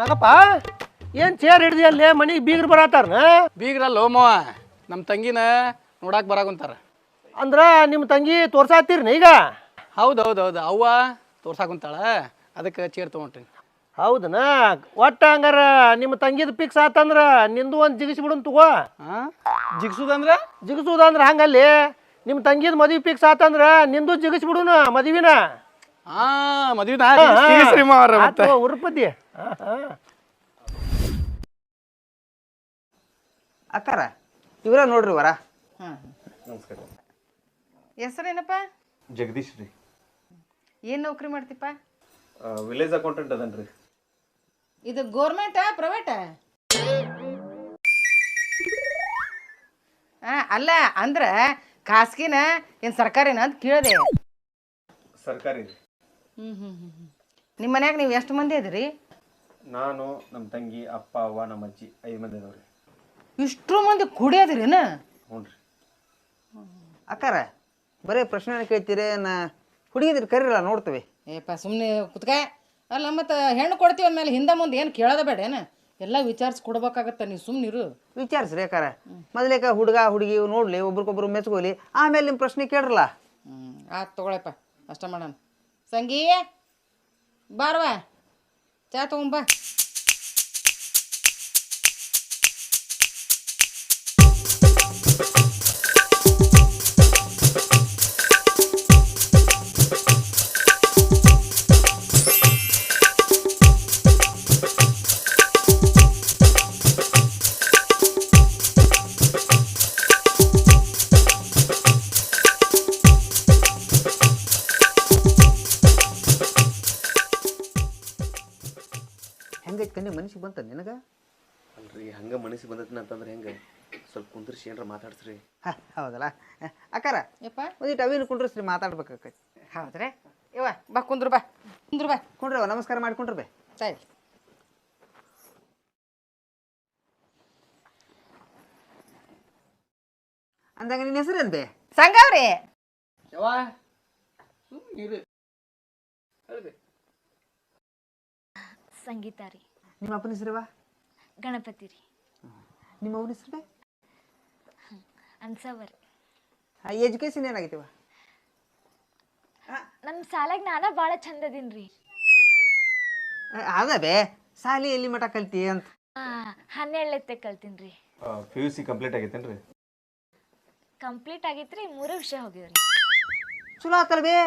ನಾಗಪ್ಪ ಏನು ಚೇರ್ ಹಿಡ್ದಿ ಅಲ್ಲಿ ಮನೆಗೆ ಬೀಗ್ರು ಬರತ್ತಾರನ ಬೀಗ್ರಲ್ಲ ಮಾವ ನಮ್ಮ ತಂಗಿನ ನೋಡಕ್ಕೆ ಬರಾಕುಂತಾರ. ಅಂದ್ರೆ ನಿಮ್ಮ ತಂಗಿ ತೋರ್ಸಾತ್ತೀರ್ನ ಈಗ? ಹೌದು ಅವ್ವ ತೋರ್ಸಾಕುಂತಾಳ, ಅದಕ್ಕೆ ಚೇರ್ ತೊಗೊಂಡ್ರಿ. ಹೌದನ? ಒಟ್ಟು ಹಂಗಾರ ನಿಮ್ಮ ತಂಗಿದ ಪಿಕ್ಸ್ ಆತಂದ್ರೆ ನಿಂದು ಒಂದು ಜಿಗಿಸ್ಬಿಡುನ್ ತಗೋ. ಹಾಂ, ಜಿಗ್ಸುದಂದ್ರೆ ಜಿಗಿಸೋದಂದ್ರೆ ಹಂಗಲ್ಲಿ ನಿಮ್ಮ ತಂಗಿದ ಮದುವೆ ಪಿಕ್ಸ್ ಆತಂದ್ರೆ ನಿಂದು ಜಿಗಿಸ್ಬಿಡುನ ಮದುವಿನ. ಹಾಂ, ಮದುವೆ ಮಾವ್ರ ಮತ್ತೆ ಉರುಪತಿ. ಅಕ್ಕಾರ ಇವರ ನೋಡ್ರಿ ವರ. ನಮಸ್ಕಾರ. ಹೆಸರೇನಪ್ಪ? ಜಗದೀಶ್ ರೀ. ಏನು ನೌಕರಿ ಮಾಡ್ತಿಪ್ಪ? Village accountant ಅದನ್ರಿ. ಇದು ಗೋರ್ಮೆಂಟಾ ಪ್ರೈವೇಟಾ? ಅಲ್ಲ ಅಂದ್ರೆ ಖಾಸಗಿನ ಏನು ಸರ್ಕಾರಿನ ಅಂತ ಕೇಳಿದೆ. ಸರ್ಕಾರಿ ರೀ. ನಿಮ್ಮ ಮನ್ಯಾಗ ನೀವು ಎಷ್ಟು ಮಂದಿ ಇದ್ರಿ? ನಾನು, ನಮ್ಮ ತಂಗಿ, ಅಪ್ಪ, ಅವ್ವ, ನಮ್ಮ ಅಜ್ಜಿ 5 ಮಂದಿ ಅದಾವ್ರಿ. ಇಷ್ಟರು ಮಂದಿ ಕುಡಿಯೋದ್ರಿನ? ಹ್ಞೂ ರೀ. ಅಕ್ಕಾರ ಬರೀ ಪ್ರಶ್ನೆ ಕೇಳ್ತೀರಿ, ನಾ ಹುಡುಗಿದ್ರಿ ಕರೀರಲ್ಲ ನೋಡ್ತೇವೆ. ಏಪ್ಪ ಸುಮ್ಮನೆ ಕುತ್ಕ. ಅಲ್ಲ ಮತ್ತು ಹೆಣ್ಣು ಕೊಡ್ತೀವಿ ಅಂದಮೇಲೆ ಹಿಂದೆ ಮುಂದೆ ಏನು ಕೇಳೋದ ಬೇಡ ಏನು? ಎಲ್ಲ ವಿಚಾರಿಸಿ ಕೊಡ್ಬೇಕಾಗತ್ತ, ನೀವು ಸುಮ್ಮನಿರು. ವಿಚಾರಿಸ್ರಿ ಅಕ್ಕಾರ. ಮೊದಲೇಕ ಹುಡುಗ ಹುಡುಗಿ ನೋಡ್ಲಿ, ಒಬ್ರಿಗೊಬ್ರು ಮೆಚ್ಕೋಲಿ, ಆಮೇಲೆ ನಿಮ್ಮ ಪ್ರಶ್ನೆ ಕೇಳ್ರಲ್ಲ. ಆಯ್ತು ತಗೊಳಪ್ಪ, ಅಷ್ಟ ಮಾಡೋಣ. ಸಂಗೀ ಬಾರವಾ, ಚಾ ತಗೊಂಬ. ಹೆಂಗೈತೆ ಕಣ್ಣಿ ಮನಸ್ಸಿಗೆ ಬಂತ ನಿನಗೆ? ಅಲ್ರಿ, ಹಂಗೆ ಮನಸ್ಸಿಗೆ ಬಂದೈತಿ ಅಂತಂದ್ರೆ ಹೆಂಗೆ? ಸ್ವಲ್ಪ ಕುಂದ್ರಿಸಿ ಏನಾರ ಮಾತಾಡ್ಸ್ರಿ. ಹಾಂ ಹೌದಲ್ಲ ಅಕ್ಕಾರ, ಯಪ್ಪ ಒಂದಿಟ್ಟು ಅವಿನ ಕುಂಡ್ರಿಸ್ರಿ, ಮಾತಾಡ್ಬೇಕಾಕೈತಿ. ಹೌದ್ರಿ ಇವ ಬಾ ಕುಂದ್ರು ಬಾ ಕುಂಡ್ರವ ನಮಸ್ಕಾರ ಮಾಡ್ಕೊಂಡ್ರಿ ಬೇ. ಸರಿ. ಅಂದಾಗ ನಿನ್ನ ಹೆಸರೇನು ಬೇ? ಸಂಗವ್ರಿ. ಯವ್ವ ನೀರು ಹೇಳ್ಬೇ. ಸಂಗೀತ ರೀ. ನಿಮ್ಮ ಅಪ್ಪನ ಹೆಸರವ? ಗಣಪತಿ ರೀ. ನಿಮ್ಮ ಅವನ ಹೆಸರು ಬೇ? ಅನ್ಸವರ್. ಎಜುಕೇಶನ್ ಏನಾಗೈತಿವ? ನಮ್ಮ ಸಾಲಾಗ ನಾನ ಭಾಳ ಚಂದ ಅದೀನಿ ರೀ. ಅದ ಬೇ, ಸಾಲಿ ಎಲ್ಲಿ ಮಠ ಕಲ್ತಿ ಅಂತ? 12ನೇ ಕಲ್ತೀನಿ ರೀ. PUC complete ಆಗೈತೇನ್ರಿ? ಕಂಪ್ಲೀಟ್ ಆಗೈತ್ರಿ, 3 ವಿಷಯ ಹೋಗಿದ್ರಿ. ಚಲೋ ಆತಲ್ಲ ಬೇ.